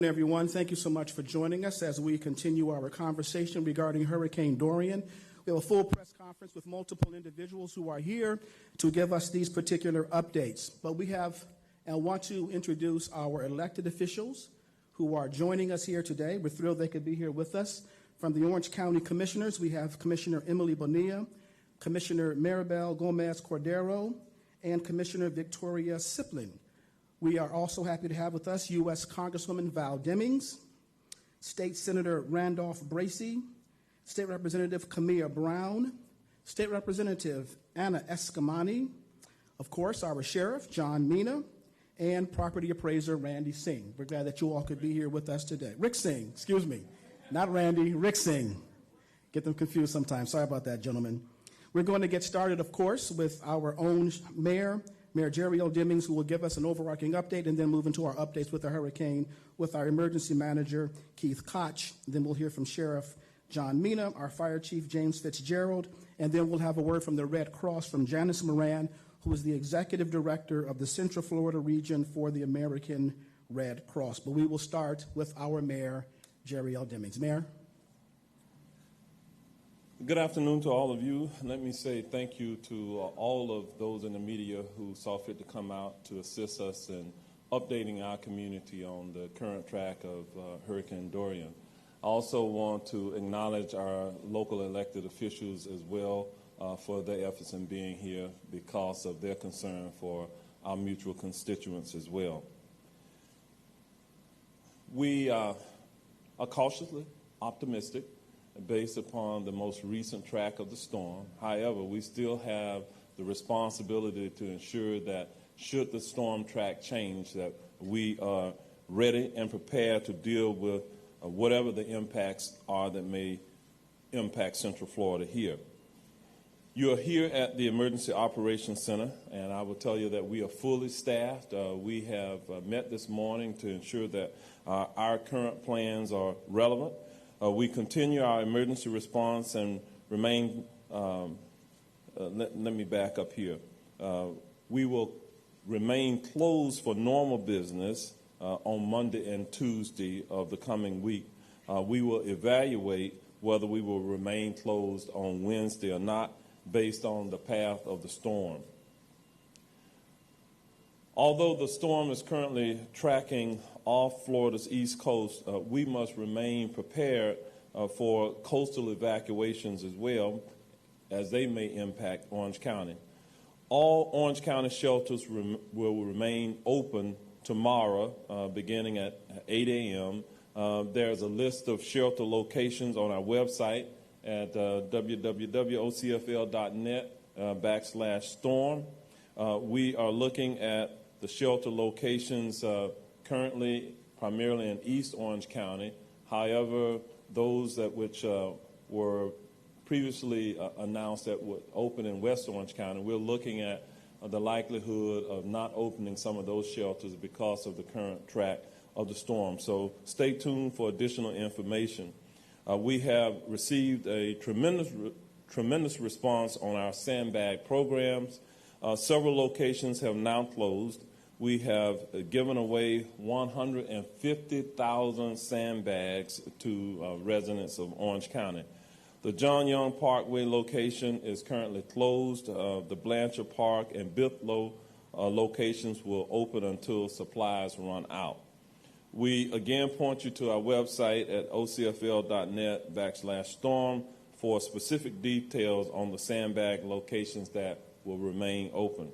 Everyone, thank you so much for joining us as we continue our conversation regarding Hurricane Dorian. We have a full press conference with multiple individuals who are here to give us these particular updates. But we have and want to introduce our elected officials who are joining us here today. We're thrilled they could be here with us. From the Orange County Commissioners, we have Commissioner Emily Bonilla, Commissioner Maribel Gomez Cordero, and Commissioner Victoria Siplin. We are also happy to have with us U.S. Congresswoman Val Demings, State Senator Randolph Bracey, State Representative Camilla Brown, State Representative Anna Escamani, of course, our Sheriff, John Mina, and Property Appraiser Randy Singh. We're glad that you all could be here with us today. Rick Singh, excuse me, not Randy, Rick Singh. Get them confused sometimes. Sorry about that, gentlemen. We're going to get started, of course, with our own Mayor Jerry L. Demings, who will give us an overarching update, and then move into our updates with the hurricane with our emergency manager, Keith Koch. Then we'll hear from Sheriff John Mina, our Fire Chief, James Fitzgerald, and then we'll have a word from the Red Cross from Janice Moran, who is the Executive Director of the Central Florida region for the American Red Cross. But we will start with our Mayor, Jerry L. Demings. Mayor? Good afternoon to all of you. Let me say thank you to all of those in the media who saw fit to come out to assist us in updating our community on the current track of Hurricane Dorian. I also want to acknowledge our local elected officials as well for their efforts in being here because of their concern for our mutual constituents as well. We are cautiously optimistic based upon the most recent track of the storm. However, we still have the responsibility to ensure that should the storm track change, that we are ready and prepared to deal with whatever the impacts are that may impact Central Florida here. You are here at the Emergency Operations Center, and I will tell you that we are fully staffed. We have met this morning to ensure that our current plans are relevant. We continue our emergency response and remain, let me back up here. We will remain closed for normal business on Monday and Tuesday of the coming week. We will evaluate whether we will remain closed on Wednesday or not based on the path of the storm. Although the storm is currently tracking off Florida's east coast, we must remain prepared for coastal evacuations as well, as they may impact Orange County. All Orange County shelters will remain open tomorrow, beginning at 8 a.m. There's a list of shelter locations on our website at www.ocfl.net/storm. We are looking at the shelter locations currently primarily in East Orange County. However, those that which were previously announced that would open in West Orange County, we're looking at the likelihood of not opening some of those shelters because of the current track of the storm. So stay tuned for additional information. We have received a tremendous response on our sandbag programs. Several locations have now closed. We have given away 150,000 sandbags to residents of Orange County. The John Young Parkway location is currently closed. The Blanchard Park and Bithlow locations will open until supplies run out. We again point you to our website at ocfl.net/storm for specific details on the sandbag locations that will remain open.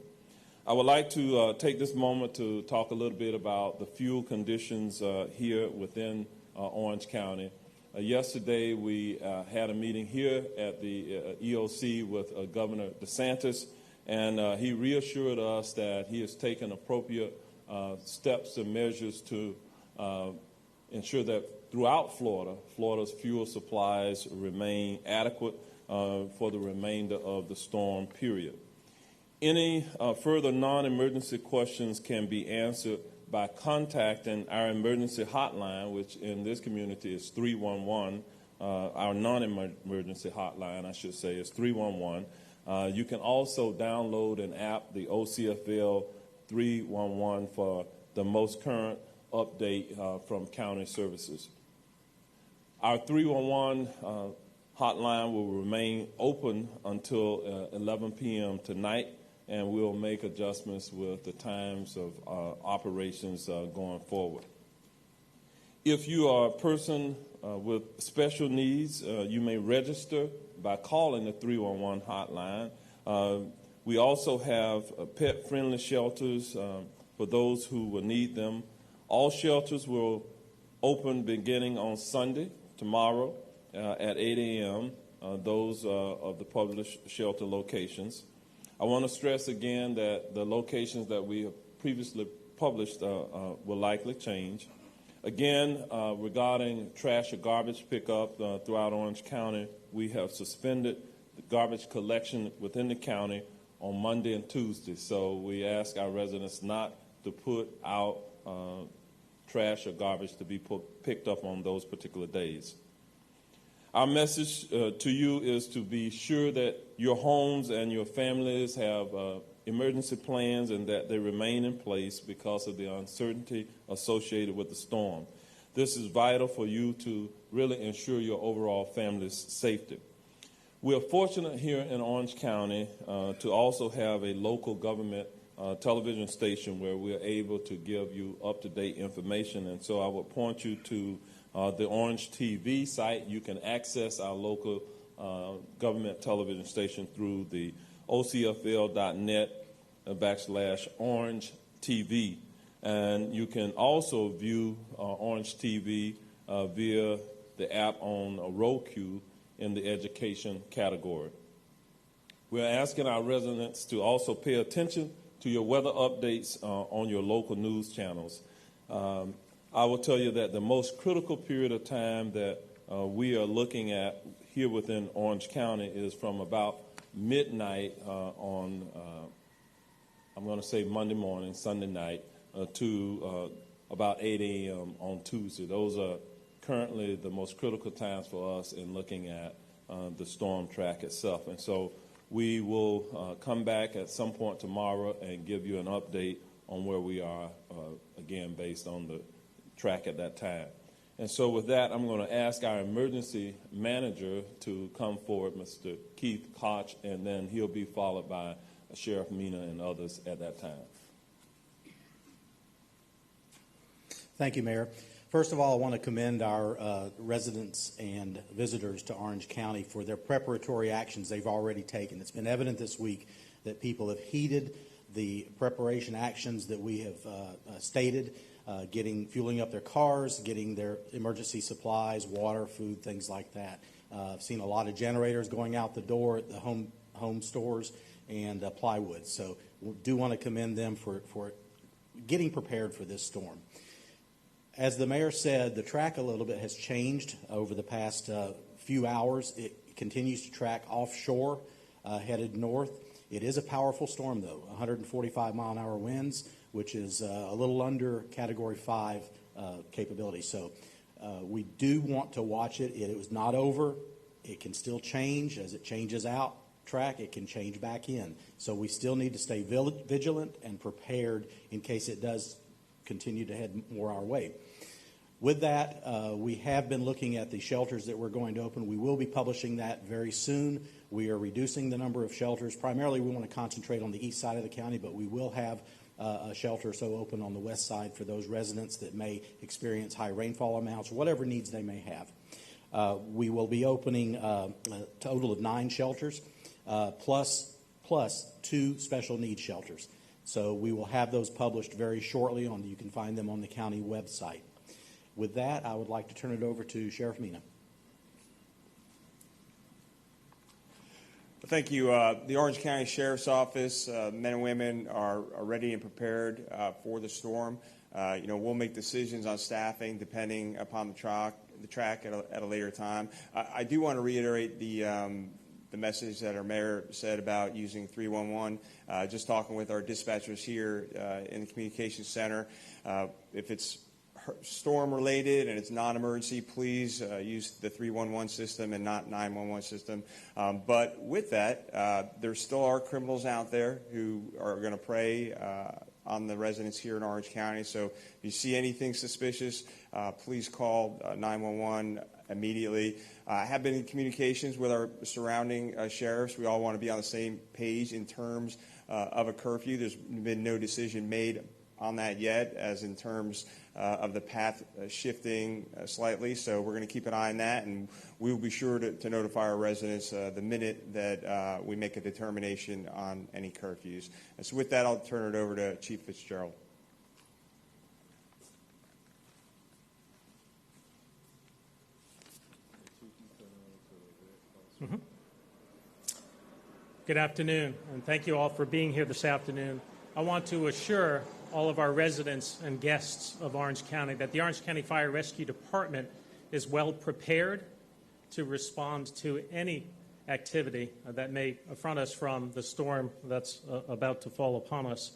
I would like to take this moment to talk a little bit about the fuel conditions here within Orange County. Yesterday we had a meeting here at the EOC with Governor DeSantis, and he reassured us that he has taken appropriate steps and measures to ensure that throughout Florida's fuel supplies remain adequate for the remainder of the storm period. Any further non-emergency questions can be answered by contacting our emergency hotline, which in this community is 311. Our non-emergency hotline, I should say, is 311. You can also download an app, the OCFL 311, for the most current update from county services. Our 311 hotline will remain open until 11 p.m. tonight, and we'll make adjustments with the times of operations going forward. If you are a person with special needs, you may register by calling the 311 hotline. We also have pet-friendly shelters for those who will need them. All shelters will open beginning on Sunday, tomorrow, at 8 a.m., those of the published shelter locations. I want to stress again that the locations that we have previously published will likely change. Again, regarding trash or garbage pickup throughout Orange County, we have suspended the garbage collection within the county on Monday and Tuesday. So we ask our residents not to put out trash or garbage to be picked up on those particular days. Our message to you is to be sure that your homes and your families have emergency plans and that they remain in place because of the uncertainty associated with the storm. This is vital for you to really ensure your overall family's safety. We're fortunate here in Orange County to also have a local government television station where we're able to give you up-to-date information. And so I would point you to the Orange TV site. You can access our local government television station through the ocfl.net/Orange TV. And you can also view Orange TV via the app on Roku in the education category. We're asking our residents to also pay attention to your weather updates on your local news channels. I will tell you that the most critical period of time that we are looking at here within Orange County is from about midnight on, I'm going to say Monday morning, Sunday night, to about 8 a.m. on Tuesday. Those are currently the most critical times for us in looking at the storm track itself. And so we will come back at some point tomorrow and give you an update on where we are, again, based on the track at that time. And so with that, I'm going to ask our emergency manager to come forward, Mr. Keith Koch, and then he'll be followed by Sheriff Mina and others at that time. Thank you, Mayor. First of all, I want to commend our residents and visitors to Orange County for their preparatory actions they've already taken. It's been evident this week that people have heeded the preparation actions that we have stated, fueling up their cars, getting their emergency supplies, water, food, things like that. I've seen a lot of generators going out the door at the home stores and plywood. So we do want to commend them for getting prepared for this storm. As the mayor said, the track a little bit has changed over the past few hours. It continues to track offshore, headed north. It is a powerful storm, though, 145-mile-an-hour winds, which is a little under Category 5 capability. So we do want to watch it. It was not over. It can still change. As it changes out track, it can change back in. So we still need to stay vigilant and prepared in case it does continue to head more our way. With that, we have been looking at the shelters that we're going to open. We will be publishing that very soon. We are reducing the number of shelters. Primarily, we want to concentrate on the east side of the county, but we will have a shelter or so open on the west side for those residents that may experience high rainfall amounts, whatever needs they may have. We will be opening a total of 9 shelters, plus 2 special needs shelters. So we will have those published very shortly. You can find them on the county website. With that, I would like to turn it over to Sheriff Mina. Thank you. The Orange County Sheriff's Office, men and women are ready and prepared for the storm. We'll make decisions on staffing depending upon the track at a later time. I do want to reiterate the message that our mayor said about using 311. Just talking with our dispatchers here in the communications center, if it's storm related and it's non-emergency, please use the 311 system and not 911 system. But with that, there still are criminals out there who are going to prey on the residents here in Orange County. So if you see anything suspicious, please call 911 immediately. I have been in communications with our surrounding sheriffs. We all want to be on the same page in terms of a curfew. There's been no decision made on that yet, as in terms of the path shifting slightly. So we're going to keep an eye on that, and we will be sure to notify our residents the minute that we make a determination on any curfews. And so with that, I'll turn it over to Chief Fitzgerald. Good afternoon, and thank you all for being here this afternoon. I want to assure all of our residents and guests of Orange County that the Orange County Fire Rescue Department is well prepared to respond to any activity that may affront us from the storm that's about to fall upon us.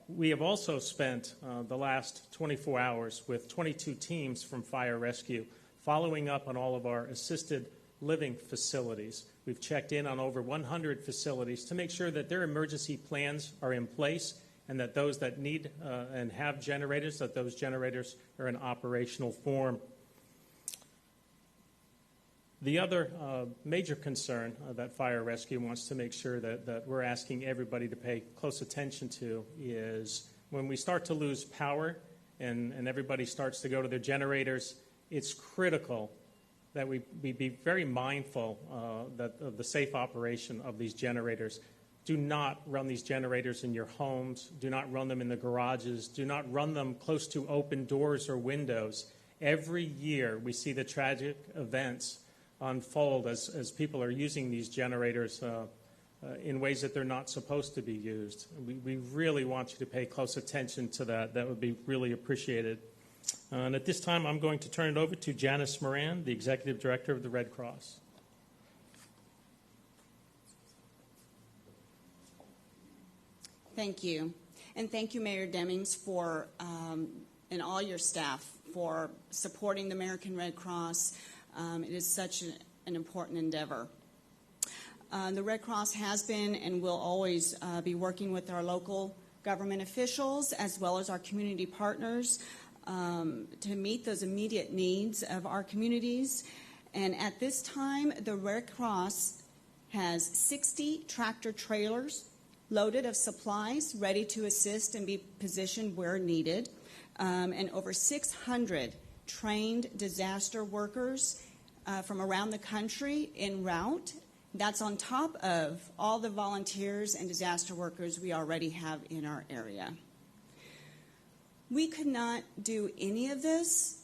We have also spent the last 24 hours with 22 teams from Fire Rescue following up on all of our assisted living facilities. We've checked in on over 100 facilities to make sure that their emergency plans are in place and that those that need and have generators, that those generators are in operational form. The other major concern that Fire Rescue wants to make sure that we're asking everybody to pay close attention to is when we start to lose power and everybody starts to go to their generators, it's critical that we be very mindful of the safe operation of these generators. Do not run these generators in your homes. Do not run them in the garages. Do not run them close to open doors or windows. Every year we see the tragic events unfold as people are using these generators in ways that they're not supposed to be used. We really want you to pay close attention to that. That would be really appreciated. And at this time, I'm going to turn it over to Janice Moran, the Executive Director of the Red Cross. Thank you. And thank you, Mayor Demings, for and all your staff for supporting the American Red Cross. It is such an important endeavor. The Red Cross has been and will always be working with our local government officials as well as our community partners to meet those immediate needs of our communities. And at this time, the Red Cross has 60 tractor trailers loaded of supplies ready to assist and be positioned where needed, and over 600 trained disaster workers from around the country en route. That's on top of all the volunteers and disaster workers we already have in our area. We could not do any of this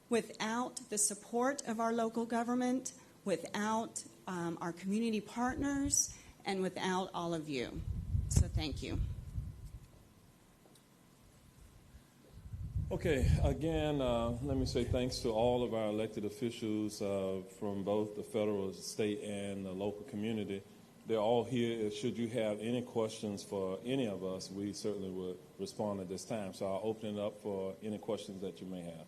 without the support of our local government, without our community partners, and without all of you. So thank you. Okay, again, let me say thanks to all of our elected officials from both the federal, state, and the local community. They're all here. Should you have any questions for any of us, we certainly would respond at this time. So I'll open it up for any questions that you may have.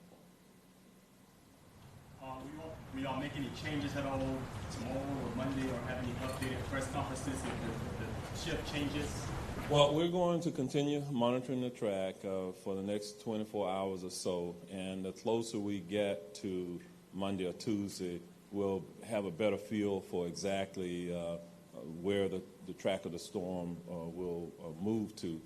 Will y'all make any changes at all tomorrow or Monday, or have any updated press conferences if the shift changes? Well, we're going to continue monitoring the track for the next 24 hours or so, and the closer we get to Monday or Tuesday, we'll have a better feel for exactly where the track of the storm will move to.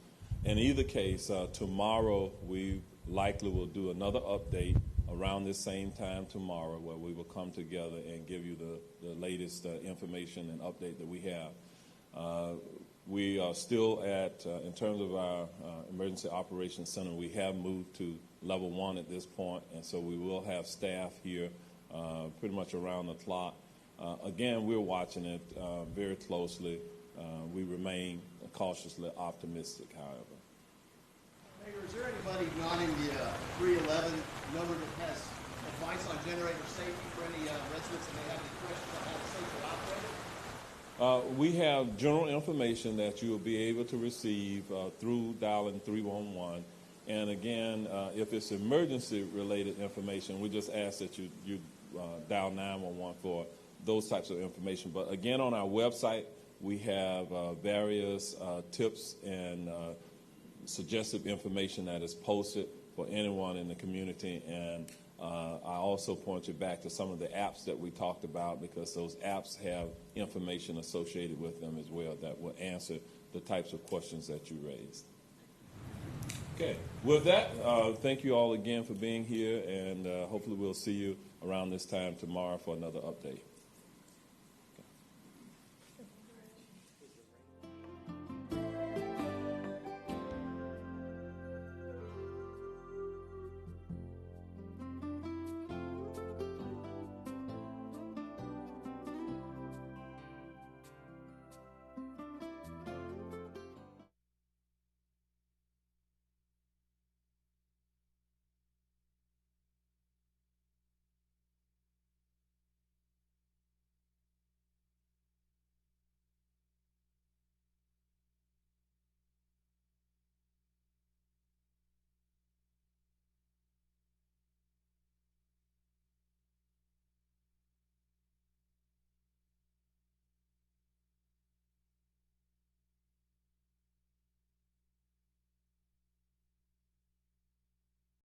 In either case, tomorrow we likely will do another update around this same time tomorrow, where we will come together and give you the latest information and update that we have. We are still at, in terms of our Emergency Operations Center, we have moved to level 1 at this point, and so we will have staff here pretty much around the clock. Again, we're watching it very closely. We remain cautiously optimistic, however. Mayor, is there anybody not in the 311 number that has advice on generator safety for any residents that may have any questions on how to safely operate? We have general information that you will be able to receive through dialing 311. And again, if it's emergency-related information, we just ask that you dial 911 for those types of information. But again, on our website, we have various tips and suggestive information that is posted for anyone in the community. And I also point you back to some of the apps that we talked about, because those apps have information associated with them as well that will answer the types of questions that you raised. Okay, with that, thank you all again for being here, and hopefully we'll see you around this time tomorrow for another update.